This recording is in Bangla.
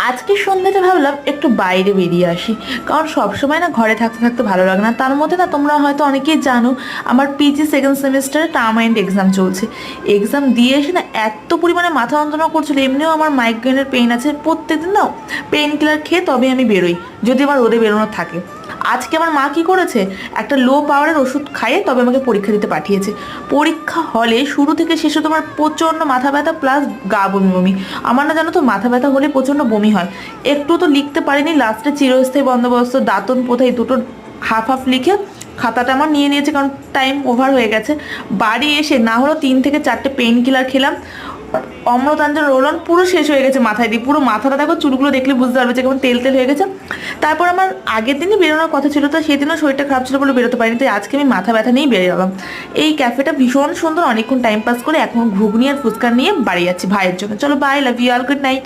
আজকে সন্ধ্যাতে ভাবলাম একটু বাইরে বেরিয়ে আসি, কারণ সবসময় না ঘরে থাকতে থাকতে ভালো লাগে না। তার মধ্যে না তোমরা হয়তো অনেকেই জানো আমার পিজি সেকেন্ড সেমিস্টারে টার্ম এন্ড এক্সাম চলছে। এক্সাম দিয়ে এসে না এত পরিমাণে মাথা যন্ত্রণা করছিল, এমনিও আমার মাইগ্রেনের পেইন আছে, প্রত্যেকদিন না পেইন কিলার খেয়ে তবে আমি বেরোই, যদি আমার রোদে বেরোনো থাকে। আজকে আমার মা কি করেছে, একটা লো পাওয়ারের ওষুধ খাইয়ে তবে আমাকে পরীক্ষা দিতে পাঠিয়েছে। পরীক্ষা হলে শুরু থেকে শেষে তোমার প্রচণ্ড মাথা ব্যথা প্লাস গা বমি বমি। আমার না জানো তো মাথা ব্যথা হলে প্রচণ্ড বমি হয়। একটু তো লিখতে পারিনি, লাস্টে চিরস্থায়ী বন্দোবস্ত দাঁতন পোথায় দুটো হাফ হাফ লিখে খাতাটা আমার নিয়ে নিয়েছে, কারণ টাইম ওভার হয়ে গেছে। বাড়ি এসে না হলো 3 থেকে 4টে পেইন কিলার খেলাম, অম্লতাঞ্জন রোলন পুরো শেষ হয়ে গেছে মাথায় দিয়ে। পুরো মাথাটা দেখো, চুলগুলো দেখলে বুঝতে পারবে যে কেমন তেল তেল হয়ে গেছে। তারপর আমার আগের দিনই বেরোনোর কথা ছিল, তো সেদিনও শরীরটা খারাপ ছিল বলে বেরোতে পারিনি, তাই আজকে আমি মাথা ব্যথা নিয়েই বেরিয়ে গেলাম। এই ক্যাফেটা ভীষণ সুন্দর, অনেকক্ষণ টাইম পাস করে এখন ঘুগনি আর ফুচকা নিয়ে বাড়ি যাচ্ছি ভাইয়ের জন্য। চলো bye, love you all, good night.